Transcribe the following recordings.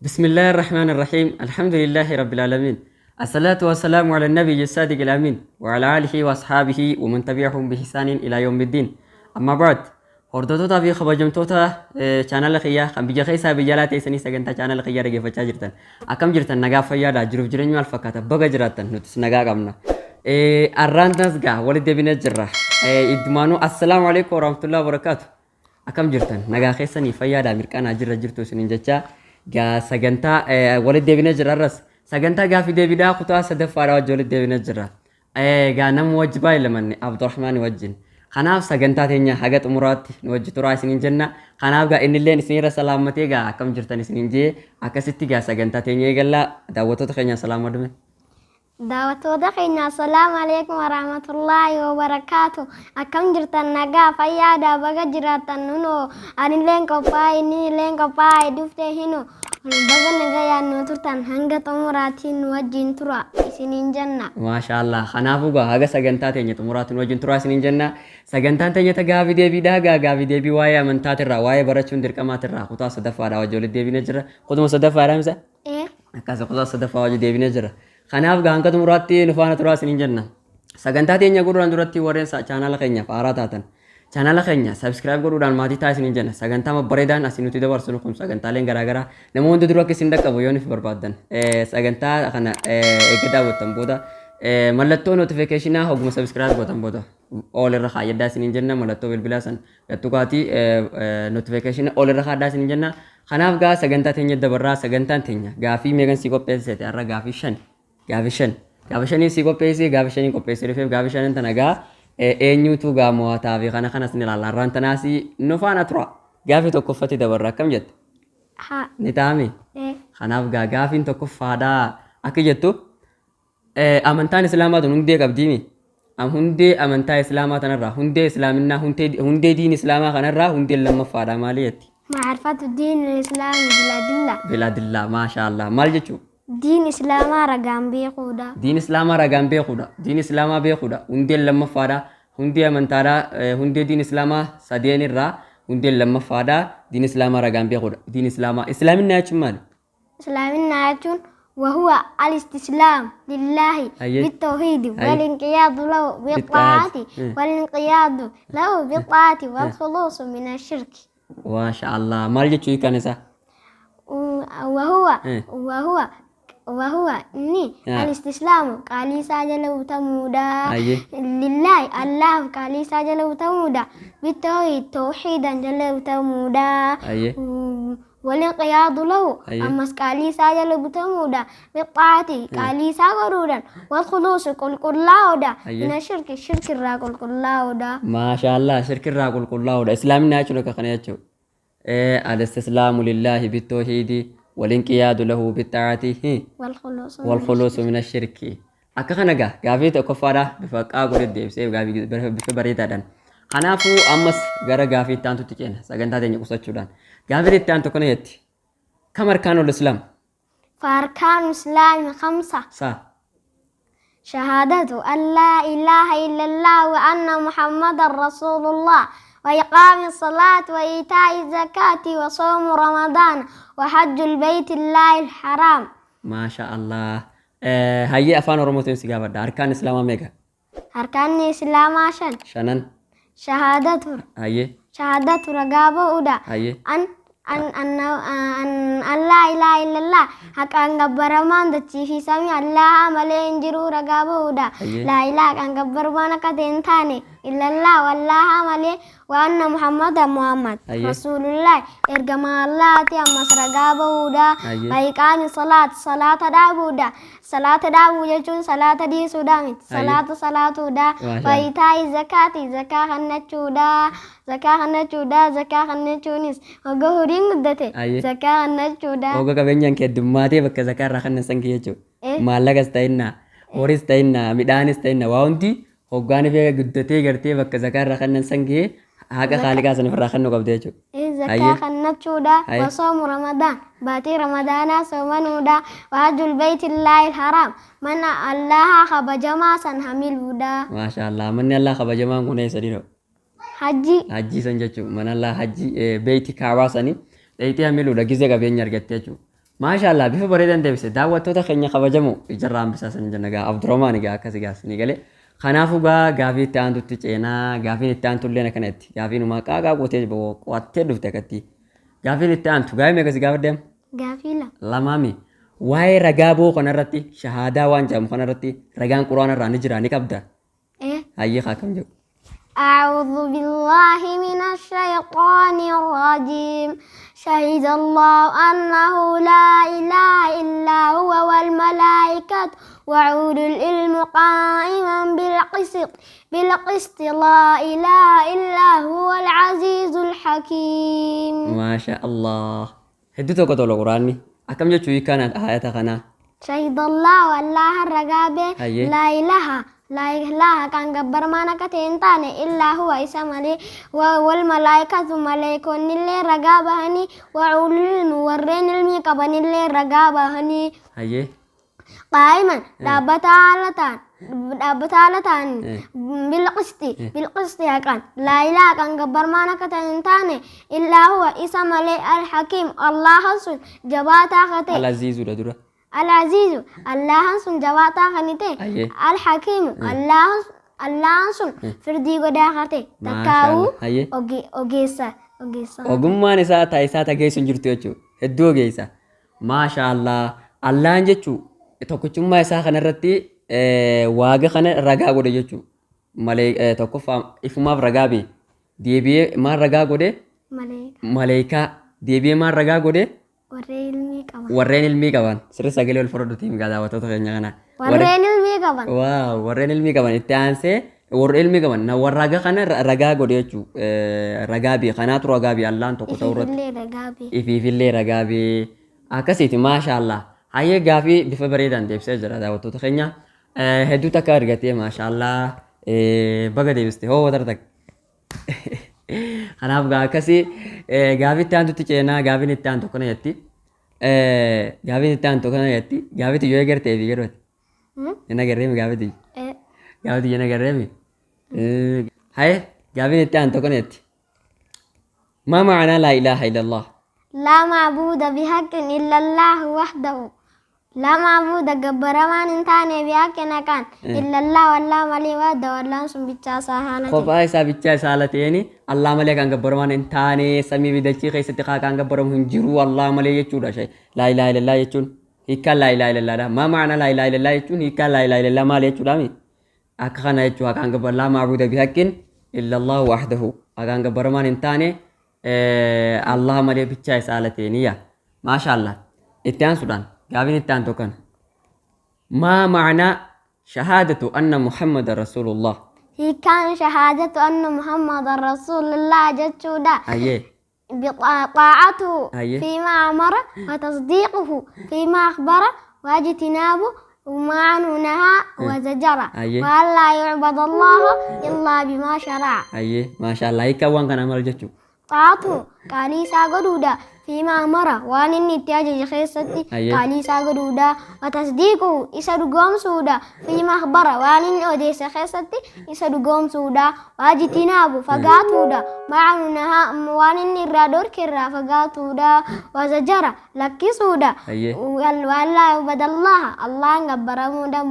بسم الله الرحمن الرحيم الحمد لله رب العالمين الصلاة والسلام على النبي الصادق الأمين وعلى آله وأصحابه ومن تبعهم بإحسان إلى يوم الدين أما بعد hordoftoota fi kabajamtoota chaanala kiyyaa kan biyya keessaa biyya alaa teessanii sagantaa chaanala kiyyaa dhaggeeffachaa jirtan akkam jirtan nagaa fayyaadhaa jiruuf jireenya maal fakkaata baga jiraattan nutis nagaa qabna arraantas gaa walitti deebinee jirra iddumaanuu assalaamu alaikum warahmatullahi wabarakaatu akkam jirtan nagaa keessanii fayyaadhaa mirqaanaa jirra jirtu isiniin jecha gaa sagantaa walitti deebinee jirra arras sagantaa gaafii deebiidhaa kutaa sadaffaadhaa wajji walitti deebinee jirra gaa nama wajji baay'ee lamanne Abdurrahmaan wajjin kanaaf sagantaa teenya haga xumuraatti nu wajji turaa isiniin jenna kanaaf gaa innilleen isinirra salaamatee gaa akkam jirtan isiniin jee akkasitti gaa sagantaa teenya eegallaa daawwattoota keenya salaamadhume daawwattoota keenya assalaamu alaikum warahmatullaahi wabarakaatu akkam jirtan nagaa fayyaadhaa baga jiraattan nunoo anilleen qophaa'e innilleen qophaa'e dhuftee hinu baga nagaa yaannoo turtan hanga xumuraatiin nu wajjin tura isiniin jenna maashaallah kanaafuu gaa haga sagantaa teenya xumuraatti nu wajjin turaa isiniin jenna sagantaan teenya ta gaafii deebiidhaa gaa gaafii deebii waa'ee amantaatirraa waa'ee barachuun dirqamaatirraa kutaa sadaffaadhaa wajji walitti deebinee jirra kutuma sadaffaadhaa misa akkas kutaa sadaffaa wajji deebinee jirra kanaaf gaa hanga xumuraatti nu faana turaa isiniin jenna sagantaa teenya godhuudhaan duratti warreen chaanala keenya faaraa taatan chaanala keenya subscribe godhuudhaan maatii ta'a isiniin jenna sagantaa babbareedaan asii nuti dabarsinu kun sagantaaleen garaagaraa nama hundi dura akka isin dhaqqabu yoo nuuf barbaaddan sagantaa kana eegga daawwattan booda mallattoo notifiikeeshinaa hogguma subscribe gootan booda all irra kaayaddaa isiniin jenna mallattoo bilbilaa san gattukaatii notifiikeeshina all irra kaayaddaa isiniin jenna kanaaf gaa sagantaa teenya dabarraa sagantaan teenya gaafii meeqan si qopheessite har'a gaafii shanii si qopheessee gaafii shanii qopheessee dhufeef gaafii shanan tana gaa eenyuutu gaa mo'ataa fi kana kanas ni ilaalla har'aan tanaas nu faana tura gaafii tokkoffatti dabarra akkam jette ni taa'ame kanaaf gaa gaafiin tokkoffaadhaa akka jettu amantaan islaamaa tun hundee qabdiimi hundee amantaa islaamaa tanarraa hundee islaaminaa hundee diin islaamaa kanarraa hundeen lammaffaadhaa maali jetti معرفة الدين الإسلامي بلادلة bilaadillaa maashaallah maal jechuu دين إسلام رقم بيقودا diin islaamaa ragaan beekuudha diin islaamaa beekuudha hundeen lammaffaadhaa hundee amantaadhaa hundee diin islaamaa sadeen irraa hundeen lammaffaadhaa diin islaamaa ragaan beekuudha diin islaamaa islaaminaa jechuun maali إسلامنا يكون وهو الاستسلام لله أيه. بالتوحيد أيه. والانقياد له بالطاعة والانقياد له بالطاعة والخلوص من الشرك maashaallah maal jechuu hiikaan isaa وهو إيه. وهو إني الاستسلام قالي ساجله تمودا أيه. لله الله قالي ساجله تمودا بالتوحيد توحيدا جله تمودا أيه. والانقياد له أيه. أما قالي ساجله تمودا بالطاعة قالي ساغرودا والخلوص قل لاودا أيه. من الشرك الرا قل لاودا maashaallah shirkirraa qulqullaa'uudha islaaminaa jechuun akka kana jechuu alistislaamu lillaahi bittoohiidi walinqiyaadu lahu bittaa'ati والخلوص walkhuluusu min ashirki akka kana gaa gaafii tokkoffaadhaa bifa qaaquudhaan deebisee bifa bareedaadhaan kanaafuu ammas gara gaafii itti aantutti ceena sagantaa teenya qusachuudhaan gaafii itti aantu kana jetti kam arkaanul islaam فأركان الإسلام 5 saa شهادة أن لا إله إلا الله وأن محمد رسول الله وإقام الصلاة وإيتاء الزكاة وصوم رمضان وحج البيت الله الحرام maashaallah hayyee afaan oromootiin si gaafadha arkaan islaamaa meeqa أركان الإسلام عشان shanan hayyee شهادة رقابة أودا hayyee أن لا إله إلا الله حق أن جبر مان دتشي في سامي الله ملئ إنجرو رقابة أودا أيه. لا إله أن جبر مان كتين ثاني إلا الله والله ملئ وأن محمد أيه. رسول الله إرجم الله تيام مصر رقابة أودا أيه. وإقام صلاة دابودا صلاة دابو جون صلاة دي سودامي صلاة أودا ما شاء الله. وإيتاء الزكاة زكاة خنچودا زكاة خنچونيس وجهورين قدته أيه. زكاة خنچودا oga qabeenyaan kee dummaatee bakka zakaa irraa kan san kee jechuudha maallaqas ta'inna horiis ta'inna midhaanis ta'inna waa hundi hoggaanii fi guddatee gartee bakka zakaa irraa kan san kee haqa qaaliqaa san irraa kan nu qabdee jechuudha زكاة خنچودا أيه. وصوم رمضان باتي رمضان صومنودا وحج البيت الله الحرام من الله خبجما سن حمل ودا maashaallah manni allah kabajamaan kun eessa dhino حجي hajjii san jechuudha mana allah hajjii beeyti kaawaa sanii dhayitii hamiluudha gizee qabeenya argattee jechuudha maashaallah bifa bareedan deebise daawwattoota keenya kabajamoo jarraan bisaasan jenna gaa Abdurrahmaan gaa akkasi gaasni galee kanaafuu gaa gaafii itti aantutti ceenaa gaafiin itti aantu illee kanatti gaafiin maqaa gaa qootee qo'attee dhufte akkatti gaafiin itti aantu gaafii meeqasi gaafa deemu Gaafila. lamaami waa'ee ragaa boo kanarratti shahaadaa waan jedhamu kanarratti ragaan quraana irraa ni jira ni qabda hayyee haa kam jedhu أعوذ بالله من الشيطان الرجيم شهد الله أنه لا إله إلا هو والملائكة وأولو العلم قائما بالقسط لا إله إلا هو العزيز الحكيم ما شاء الله هدو توقع القرآن أكم جتشو كانت آية خنا شهد الله والله الرقابة أيه. لا إله كان جبر ما نكتين تاني إلا هو إسمه والملائكة ملائكون اللي رقابة هني وأولو العلم ورين المي كبن اللي رقابة هني هيه قائما دابتالتان بالقسط كان لا إله كان جبر ما نكتين تاني إلا هو إسمه الحكيم الله سن جباتا ختي العزيز دورا العزيز الله سن جواتا خنيته أيه. الحكيم الله سن فردي غدا خته ما شاء تكاو الله. أيه. اوغيسا ogummaan isaa taayisaa tageessu hin jirtu jechuudha hedduu ogeessa maashaallah allaan jechuun tokkichummaa isaa kanarratti waaqa kana ragaa godhe jechuudha malee tokkoffaa ifumaaf ragaa bee deebi'ee maal ragaa godhe maleekaa deebi'ee maal ragaa godhe warreen ilmii qaban sirri sagalee wal furdutiif daawwattoota keenya kana warreen ilmii qaban waaw warreen ilmii qaban itti aansee warra ilmii qaban na warra kana ragaa godhe jechuudha ragaa bee kanaatu ragaa bee allaan tokko ta'uu irratti ifiifillee ragaa bee akkasiiti maashaallah hayyee gaafii bifa bareedaan deebisee jira daawwattoota keenya hedduu takka argatee maashaallah baga deebiste hoo tartak kanaaf gaa akkasii gaafii itti aantutti ceenaa gaafiin itti aantu kana jetti gaafiin itti aantu kana jetti gaafii tiyyoo eegartee fi garoote ina garreemi gaafii tiyyo ina garreemi haye gaafiin itti aantu kana jetti ما معنى لا إله إلا الله لا معبود بحق إلا الله وحده لا معبود جبر ما نتاني بحق نكان إلا الله والله ملي وحده والله سبحانه سبحانه قفاي سابتشا سالتيني الله ملي كان جبر ما نتاني سمي بدتشي خيس تقا كان جبر هنجرو الله ملي يجودا شيء لا إله إلا الله يجون هيك لا إله إلا الله ما معنى لا إله إلا الله يجون هيك لا إله إلا الله ما لي يجودا مي أكخنا يجوا كان جبر لا معبود بحق إلا الله وحده كان جبر ما نتاني الله ملي بتشاي سالتيني يا ما شاء الله اتيان سودان قابين اتيان توكن ما معنى شهادة أن محمد رسول الله هي كان شهادة أن محمد رسول الله جتشودا أيه بطاعته أيه. فيما أمر وتصديقه فيما أخبر واجتنابه وما عنه نهى وزجر أيه. وأن لا يعبد الله إلا بما شرع أيه ما شاء الله هيك وان كان عمل جتشو طاعته قالي ساقدودا فيما أمر وأن النتاج خيستي أيه. قالي ساقدودا وتصديقه إسد قوم سودا فيما أخبر وأن أوديس خيستي إسد قوم سودا واجتنابه فقاتودا مع نها وأن الرادور كرا فقاتودا وزجر لكي سودا أيه. وأن لا يعبد الله الله قبر مودا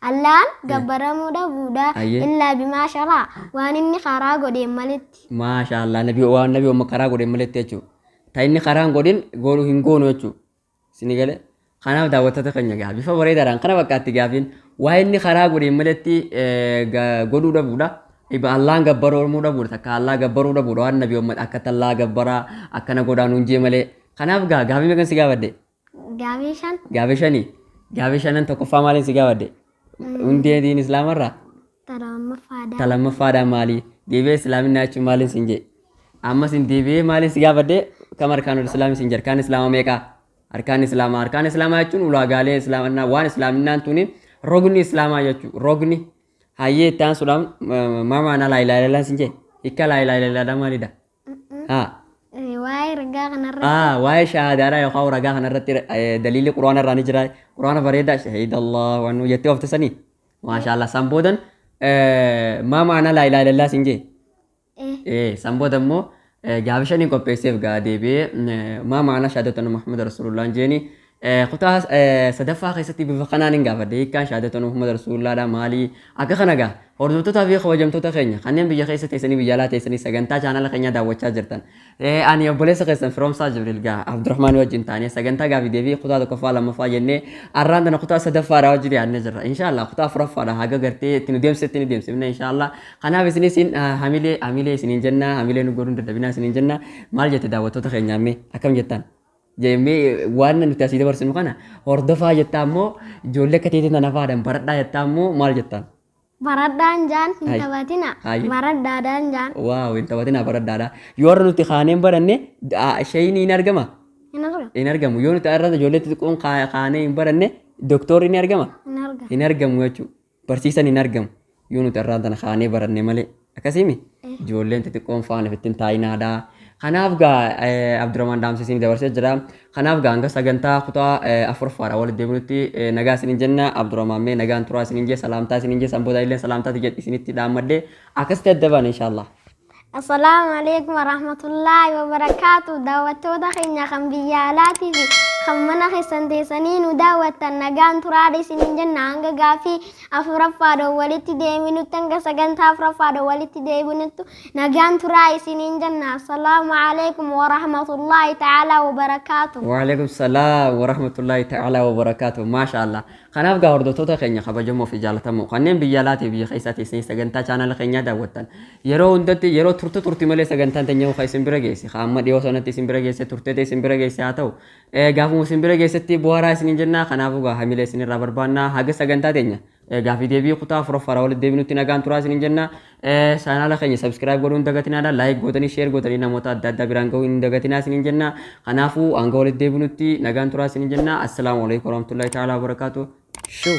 الله قبر مودا بودا أيه. إلا بما شرع وأن خراج دي ملتي ما شاء الله نبي ومكرا قدين ملت يجو تايني خران قدين قولو هنقونو يجو سنقل خنا دعوتها تخنيا قابي فوري داران خنا وقتي قابين وهني خرا قدين ملتي قولو دبودا إبا الله قبرو مودا بودا تكا الله قبرو دبودا وان نبي ومت أكت الله قبرا أكنا قدان نجي ملي خنا بقى قابي مكان سيقا ودي قابيشان قابيشان انتو كفا مالين سيقا ودي undi دين إسلام الرا تلام فادا مالي ديبي إسلامي ناتشو مالين سنجي أما سن ديبي مالين سيقا ودي كم أركان الإسلام سنجر كان إسلام ميكا أركان إسلام يجون ولا قالي إسلام وان إسلام نانتوني رغني إسلام يجون رغني هاي تان سلام ما معنى لا إله إلا الله سنجي إكا لا إله إلا الله مالي دا ها واي رجع نرى واي شهادة را يخاو رجع نرى دليل القرآن راني جرا قرآن فريدة شهيد الله وانو يتوف تسني ما شاء الله سامبودن ما معنى لا إله إلا الله سنجي سامبودن مو جابشاني كوبيسيف قادي بي ما معنى شهادة أن محمد رسول الله جيني kutaa sadaffaa keessatti bifa kanaan hin gaafadhe hiikkaan shahaadata Muhammad Rasuulullaadha maalii akka kana gaa hordoftoota fi kabajamtoota keenya kanneen biyya keessa teessanii biyya alaa teessanii sagantaa chaanala keenya daawwachaa jirtan ani obboleessa keessan Firoomsaa Jibriil gaa Abdurrahmaan wajjin taanee sagantaa gaafii deebii kutaa tokkoffaa lammaffaa jennee arraan tana kutaa sadaffaadha wajjin yaadnee jirra inshaallah kutaa afuraffaadha haga gartee itti nu deemsifne inshaallah kanaaf isinis hamilee isiniin jenna hamilee nu godhuun dadhabinaa isiniin jenna maal jette daawwattoota keenya ammee akkam jettan jemee waan nuti asii dabarsinu kana hordofaa jettaa immoo ijoollee akka teetiin tana faadhan baradhaa jettaa immoo maal jettaan Baradhaan jaan hin taphatina. Baradhaadhaan jaan. Waaw hin taphatina baradhaadha. Yoo warra nuti kaaneen baranne shayini hin argama. Hin argamu. Yoo nuti irratti ijoollee xixiqqoon kaanee hin baranne doktorri ni argama. Hin argamu jechuudha. Barsiisan hin argamu. Yoo nuti irraa tana kaanee baranne malee akkasimi ijoolleen xixiqqoon faana fittiin taayinaadha. Kanaaf gaa Abdurrahmaan Daamsisiin dabarsee jira. Kanaaf gaa hanga sagantaa kutaa afuraffaadha walitti deebinutti nagaa isiniin jenna Abdurrahmaan mee nagaan turaa isiniin jee salaamtaa isiniin jee sanboota illee salaamtaati jedhi isinitti dhaammadde akkasitti addaban inshaallah. Assalamu alaikum warahmatullahi wabarakatuh. Daawwattoota keenya kan biyya alaatii fi kan mana keessan teessanii nu daawwattan nagaan turaadha isiniin jenna hanga gaafii afuraffaadha walitti deebinutti hanga sagantaa afuraffaadha walitti deebinutti nagaan turaa isiniin jenna. Assalamu alaikum warahmatullahi ta'ala wabarakatuh. Wa alaikum salaam warahmatullahi ta'ala wabarakatuh. Maashaallah. Kanaaf gaa hordoftoota keenya kabajamoo fi jaalatamoo kanneen biyya alaatii biyya keessaa teessanii sagantaa chaanala keenyaa daawwattan yeroo hundatti yeroo turti malee sagantaan teenya kan isin bira geesse hamma dhiyoo sanatti isin bira geesse turtee isin bira geesse haa ta'u gaafuma isin bira geessetti bu'aaraa isiniin jenna kanaafuu gaa hamilee isinirraa barbaanna haga sagantaa teenya gaafii deebii kutaa afuraffaadha walitti deebinutti nagaan turaa isiniin jenna chaanala keenya subscribe godhuun dagatinaadha like gootanii share gootanii namoota adda addaa biraan ga'uu hin dagatinaa isiniin jenna kanaafuu hanga walitti deebinutti nagaan turaa isiniin jenna assalaamu alaikum warahmatullahi ta'ala wabarakatuh. Show.